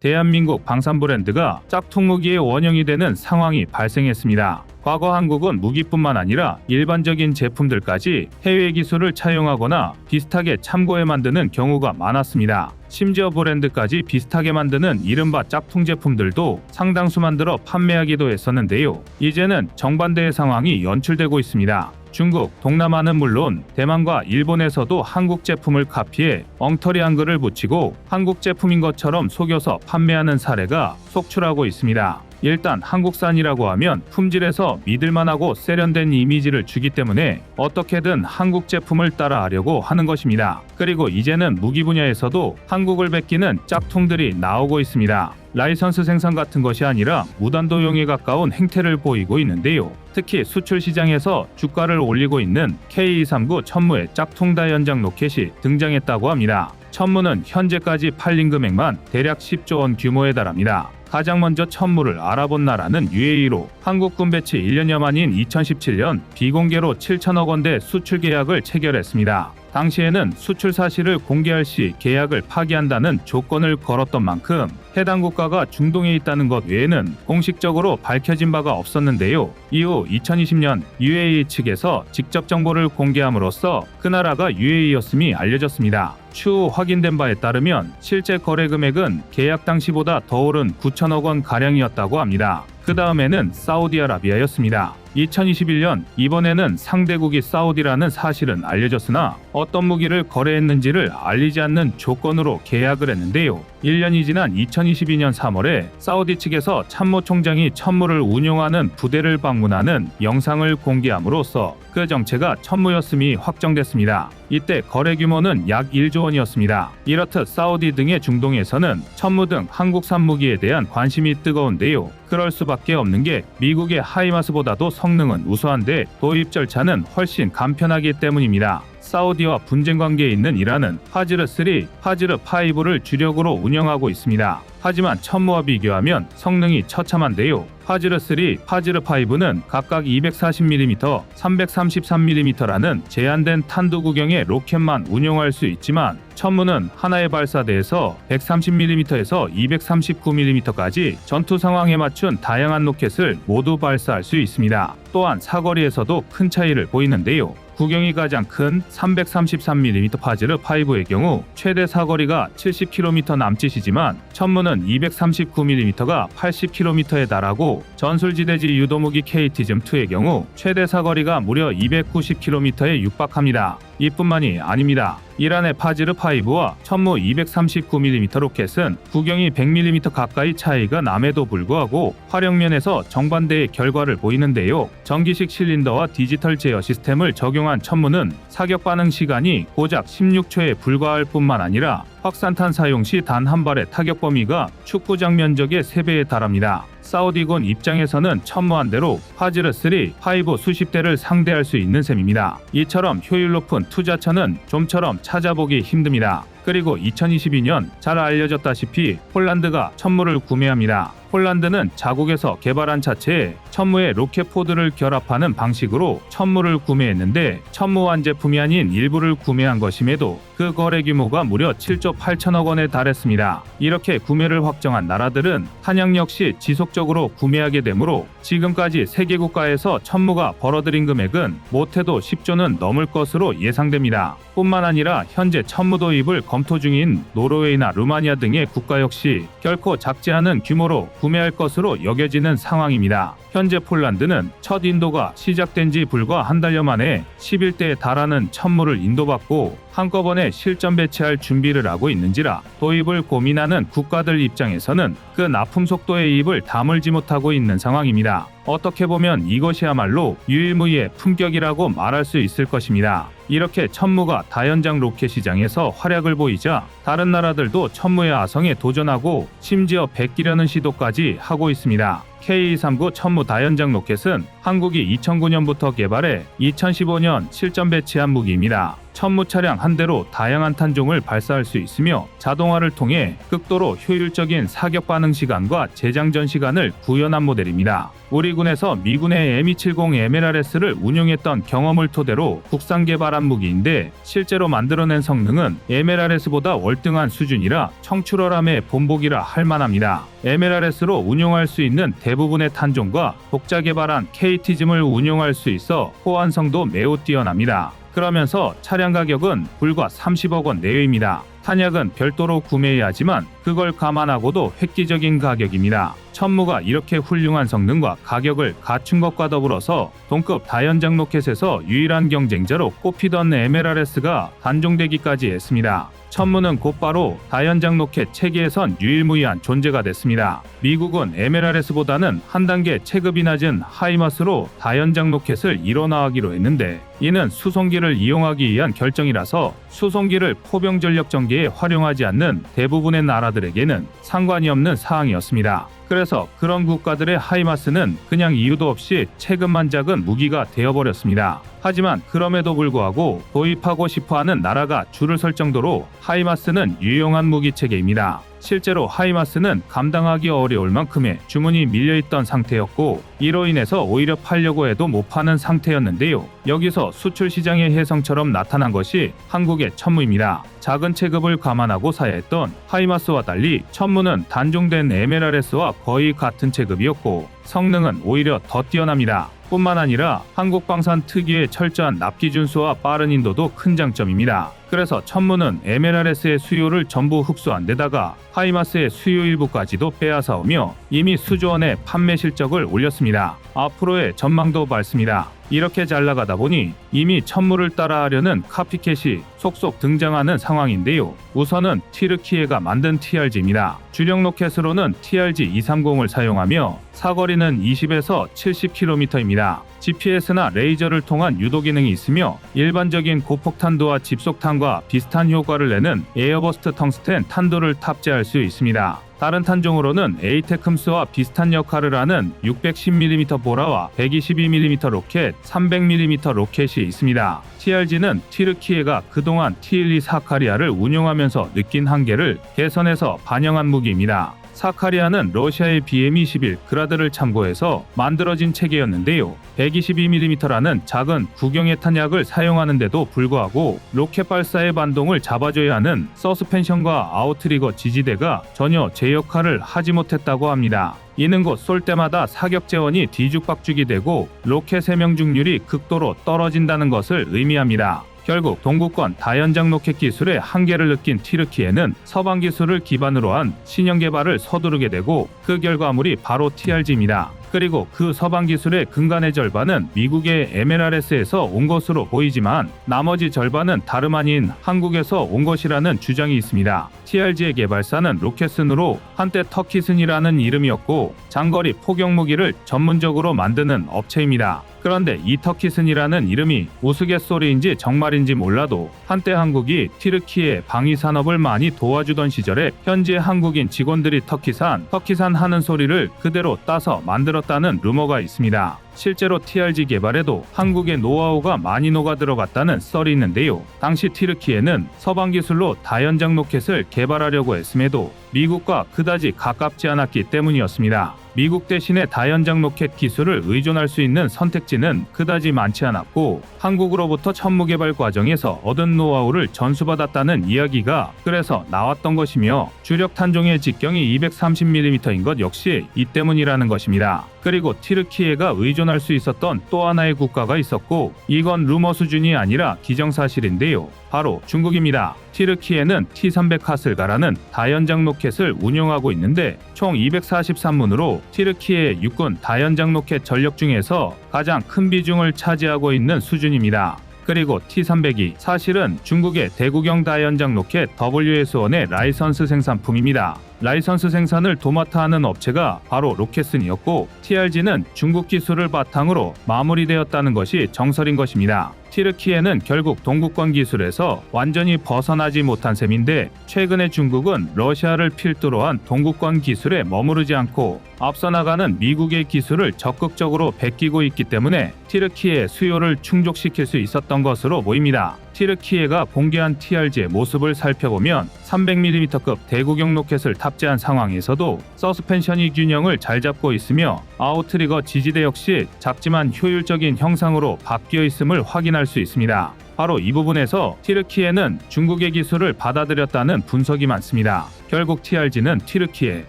대한민국 방산 브랜드가 짝퉁 무기의 원형이 되는 상황이 발생했습니다. 과거 한국은 무기뿐만 아니라 일반적인 제품들까지 해외 기술을 차용하거나 비슷하게 참고해 만드는 경우가 많았습니다. 심지어 브랜드까지 비슷하게 만드는 이른바 짝퉁 제품들도 상당수 만들어 판매하기도 했었는데요. 이제는 정반대의 상황이 연출되고 있습니다. 중국, 동남아는 물론 대만과 일본에서도 한국 제품을 카피해 엉터리 한글을 붙이고 한국 제품인 것처럼 속여서 판매하는 사례가 속출하고 있습니다. 일단 한국산이라고 하면 품질에서 믿을만하고 세련된 이미지를 주기 때문에 어떻게든 한국 제품을 따라하려고 하는 것입니다. 그리고 이제는 무기 분야에서도 한국을 베끼는 짝퉁들이 나오고 있습니다. 라이선스 생산 같은 것이 아니라 무단도용에 가까운 행태를 보이고 있는데요. 특히 수출 시장에서 주가를 올리고 있는 K239 천무의 짝퉁 다연장 로켓이 등장했다고 합니다. 천무는 현재까지 팔린 금액만 대략 10조 원 규모에 달합니다. 가장 먼저 천무를 알아본 나라는 UAE로 한국군 배치 1년여 만인 2017년 비공개로 7천억 원대 수출 계약을 체결했습니다. 당시에는 수출 사실을 공개할 시 계약을 파기한다는 조건을 걸었던 만큼 해당 국가가 중동에 있다는 것 외에는 공식적으로 밝혀진 바가 없었는데요. 이후 2020년 UAE 측에서 직접 정보를 공개함으로써 그 나라가 UAE였음이 알려졌습니다. 추후 확인된 바에 따르면 실제 거래 금액은 계약 당시보다 더 오른 9천억 원 가량이었다고 합니다. 그 다음에는 사우디아라비아였습니다. 2021년 이번에는 상대국이 사우디라는 사실은 알려졌으나 어떤 무기를 거래했는지를 알리지 않는 조건으로 계약을 했는데요. 1년이 지난 2022년 3월에 사우디 측에서 참모총장이 천무를 운용하는 부대를 방문하는 영상을 공개함으로써 그 정체가 천무였음이 확정됐습니다. 이때 거래 규모는 약 1조 원이었습니다. 이렇듯 사우디 등의 중동에서는 천무 등 한국산 무기에 대한 관심이 뜨거운데요. 그럴 수밖에 없는 게 미국의 하이마스보다도 성능은 우수한데 도입 절차는 훨씬 간편하기 때문입니다. 사우디와 분쟁 관계에 있는 이란은 파즈르3, 파즈르5를 주력으로 운영하고 있습니다. 하지만 천무와 비교하면 성능이 처참한데요. 파즈르3, 파즈르5는 각각 240mm, 333mm라는 제한된 탄두 구경의 로켓만 운용할 수 있지만 천무는 하나의 발사대에서 130mm에서 239mm까지 전투 상황에 맞춘 다양한 로켓을 모두 발사할 수 있습니다. 또한 사거리에서도 큰 차이를 보이는데요. 구경이 가장 큰 333mm 파즈르5의 경우 최대 사거리가 70km 남짓이지만 천무는 239mm가 80km에 달하고 전술지대지 유도무기 KT즘2의 경우 최대 사거리가 무려 290km에 육박합니다. 이뿐만이 아닙니다. 이란의 파즈르5와 천무 239mm 로켓은 구경이 100mm 가까이 차이가 남에도 불구하고 활용면에서 정반대의 결과를 보이는데요. 전기식 실린더와 디지털 제어 시스템을 적용한 천무는 사격 반응 시간이 고작 16초에 불과할 뿐만 아니라 확산탄 사용 시 단 한 발의 타격 범위가 축구장 면적의 3배에 달합니다. 사우디군 입장에서는 천무한 대로 파즈르3, 5 수십 대를 상대할 수 있는 셈입니다. 이처럼 효율 높은 투자처는 좀처럼 찾아보기 힘듭니다. 그리고 2022년 잘 알려졌다시피 폴란드가 천무를 구매합니다. 폴란드는 자국에서 개발한 차체에 천무의 로켓 포드를 결합하는 방식으로 천무를 구매했는데 천무 완제품이 아닌 일부를 구매한 것임에도 그 거래 규모가 무려 7조 8천억 원에 달했습니다. 이렇게 구매를 확정한 나라들은 한양 역시 지속적으로 구매하게 되므로 지금까지 세계 국가에서 천무가 벌어들인 금액은 못해도 10조는 넘을 것으로 예상됩니다. 뿐만 아니라 현재 천무 도입을 검토 중인 노르웨이나 루마니아 등의 국가 역시 결코 작지 않은 규모로 구매할 것으로 여겨지는 상황입니다. 현재 폴란드는 첫 인도가 시작된 지 불과 한 달여 만에 11대에 달하는 천무를 인도받고 한꺼번에 실전 배치할 준비를 하고 있는지라 도입을 고민하는 국가들 입장에서는 그 납품 속도의 입을 다물지 못하고 있는 상황입니다. 어떻게 보면 이것이야말로 유일무이의 품격이라고 말할 수 있을 것입니다. 이렇게 천무가 다연장 로켓 시장에서 활약을 보이자 다른 나라들도 천무의 아성에 도전하고 심지어 베끼려는 시도까지 하고 있습니다. K239 천무 다연장 로켓은 한국이 2009년부터 개발해 2015년 실전 배치한 무기입니다. 천무 차량 한 대로 다양한 탄종을 발사할 수 있으며 자동화를 통해 극도로 효율적인 사격 반응 시간과 재장전 시간을 구현한 모델입니다. 우리 군에서 미군의 M270 MLRS를 운용했던 경험을 토대로 국산 개발한 무기인데 실제로 만들어낸 성능은 MLRS보다 월등한 수준이라 청출어람의 본보기라 할 만합니다. MLRS로 운용할 수 있는 대부분의 탄종과 독자 개발한 KT즘을 운용할 수 있어 호환성도 매우 뛰어납니다. 그러면서 차량 가격은 불과 30억 원 내외입니다. 탄약은 별도로 구매해야 하지만 그걸 감안하고도 획기적인 가격입니다. 천무가 이렇게 훌륭한 성능과 가격을 갖춘 것과 더불어서 동급 다연장 로켓에서 유일한 경쟁자로 꼽히던 MLRS가 단종되기까지 했습니다. 천무는 곧바로 다연장 로켓 체계에선 유일무이한 존재가 됐습니다. 미국은 MLRS보다는 한 단계 체급이 낮은 하이마스로 다연장 로켓을 일원화하기로 했는데 이는 수송기를 이용하기 위한 결정이라서 수송기를 포병 전력 전개에 활용하지 않는 대부분의 나라들에게는 상관이 없는 사항이었습니다. 그래서 그런 국가들의 하이마스는 그냥 이유도 없이 체급만 작은 무기가 되어버렸습니다. 하지만 그럼에도 불구하고 도입하고 싶어하는 나라가 줄을 설 정도로 하이마스는 유용한 무기 체계입니다. 실제로 하이마스는 감당하기 어려울 만큼의 주문이 밀려있던 상태였고 이로 인해서 오히려 팔려고 해도 못 파는 상태였는데요. 여기서 수출 시장의 혜성처럼 나타난 것이 한국의 천무입니다. 작은 체급을 감안하고 사야 했던 하이마스와 달리 천무는 단종된 MLRS와 거의 같은 체급이었고 성능은 오히려 더 뛰어납니다. 뿐만 아니라 한국방산 특유의 철저한 납기 준수와 빠른 인도도 큰 장점입니다. 그래서 천무는 MLRS의 수요를 전부 흡수한 데다가 하이마스의 수요 일부까지도 빼앗아오며 이미 수조 원의 판매 실적을 올렸습니다. 앞으로의 전망도 밝습니다. 이렇게 잘 나가다 보니 이미 천무를 따라하려는 카피캣이 속속 등장하는 상황인데요. 우선은 튀르키예가 만든 TRG입니다. 주력 로켓으로는 TRG-230을 사용하며 사거리는 20에서 70km입니다. GPS나 레이저를 통한 유도 기능이 있으며 일반적인 고폭탄두와 집속탄과 비슷한 효과를 내는 에어버스트 텅스텐 탄두를 탑재할 수 있습니다. 다른 탄종으로는 에이테크მს와 비슷한 역할을 하는 610mm 보라와 122mm 로켓, 300mm 로켓이 있습니다. TRG는 튀르키예가 그동안 T-12 사카리아를 운용하면서 느낀 한계를 개선해서 반영한 무기입니다. 사카리아는 러시아의 BM-21 그라드를 참고해서 만들어진 체계였는데요. 122mm라는 작은 구경의 탄약을 사용하는데도 불구하고 로켓 발사의 반동을 잡아줘야 하는 서스펜션과 아웃트리거 지지대가 전혀 제 역할을 하지 못했다고 합니다. 이는 곧 쏠 때마다 사격 재원이 뒤죽박죽이 되고 로켓 세명 중률이 극도로 떨어진다는 것을 의미합니다. 결국 동구권 다연장 로켓 기술의 한계를 느낀 튀르키예는 서방 기술을 기반으로 한 신형 개발을 서두르게 되고 그 결과물이 바로 TRG입니다. 그리고 그 서방 기술의 근간의 절반은 미국의 MLRS에서 온 것으로 보이지만 나머지 절반은 다름 아닌 한국에서 온 것이라는 주장이 있습니다. TRG의 개발사는 로켓슨으로 한때 터키슨이라는 이름이었고 장거리 포격 무기를 전문적으로 만드는 업체입니다. 그런데 이 터키슨이라는 이름이 우스갯소리인지 정말인지 몰라도 한때 한국이 튀르키예 방위 산업을 많이 도와주던 시절에 현재 한국인 직원들이 터키산 하는 소리를 그대로 따서 만들었다는 루머가 있습니다. 실제로 TRG 개발에도 한국의 노하우가 많이 녹아 들어갔다는 썰이 있는데요. 당시 튀르키예는 서방 기술로 다연장 로켓을 개발하려고 했음에도 미국과 그다지 가깝지 않았기 때문이었습니다. 미국 대신에 다연장 로켓 기술을 의존할 수 있는 선택지는 그다지 많지 않았고 한국으로부터 천무 개발 과정에서 얻은 노하우를 전수받았다는 이야기가 그래서 나왔던 것이며 주력 탄종의 직경이 230mm인 것 역시 이 때문이라는 것입니다. 그리고 튀르키예가 의존할 수 있었던 또 하나의 국가가 있었고 이건 루머 수준이 아니라 기정사실인데요. 바로 중국입니다. 튀르키예는 T-300 카슬가라는 다연장 로켓을 운용하고 있는데 총 243문으로 튀르키예 육군 다연장 로켓 전력 중에서 가장 큰 비중을 차지하고 있는 수준입니다. 그리고 T-300이 사실은 중국의 대구경 다연장 로켓 WS-1의 라이선스 생산품입니다. 라이선스 생산을 도맡아 하는 업체가 바로 로켓슨이었고 TRG는 중국 기술을 바탕으로 마무리되었다는 것이 정설인 것입니다. 튀르키예는 결국 동구권 기술에서 완전히 벗어나지 못한 셈인데, 최근에 중국은 러시아를 필두로 한 동구권 기술에 머무르지 않고 앞서 나가는 미국의 기술을 적극적으로 베끼고 있기 때문에 튀르키예의 수요를 충족시킬 수 있었던 것으로 보입니다. 튀르키예가 공개한 TRG의 모습을 살펴보면 300mm급 대구경 로켓을 탑재한 상황에서도 서스펜션이 균형을 잘 잡고 있으며 아웃트리거 지지대 역시 작지만 효율적인 형상으로 바뀌어 있음을 확인할 수 있습니다. 바로 이 부분에서 튀르키예는 중국의 기술을 받아들였다는 분석이 많습니다. 결국 TRG는 튀르키예,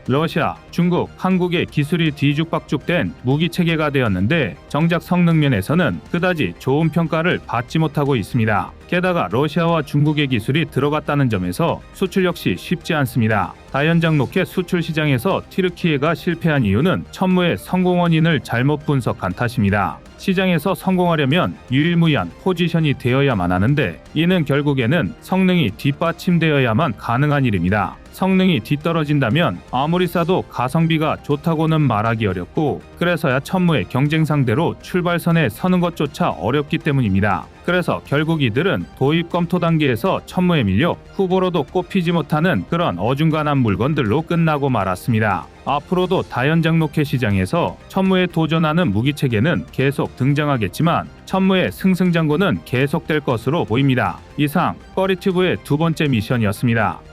러시아, 중국, 한국의 기술이 뒤죽박죽된 무기체계가 되었는데 정작 성능 면에서는 그다지 좋은 평가를 받지 못하고 있습니다. 게다가 러시아와 중국의 기술이 들어갔다는 점에서 수출 역시 쉽지 않습니다. 다연장 로켓 수출 시장에서 튀르키예가 실패한 이유는 천무의 성공 원인을 잘못 분석한 탓입니다. 시장에서 성공하려면 유일무이한 포지션이 되어야만 하는데, 이는 결국에는 성능이 뒷받침되어야만 가능한 일입니다. 성능이 뒤떨어진다면 아무리 싸도 가성비가 좋다고는 말하기 어렵고, 그래서야 천무의 경쟁 상대로 출발선에 서는 것조차 어렵기 때문입니다. 그래서 결국 이들은 도입 검토 단계에서 천무에 밀려 후보로도 꼽히지 못하는 그런 어중간한 물건들로 끝나고 말았습니다. 앞으로도 다연장 로켓 시장에서 천무에 도전하는 무기체계는 계속 등장하겠지만 천무의 승승장구는 계속될 것으로 보입니다. 이상 꺼리튜브의 두 번째 미션이었습니다.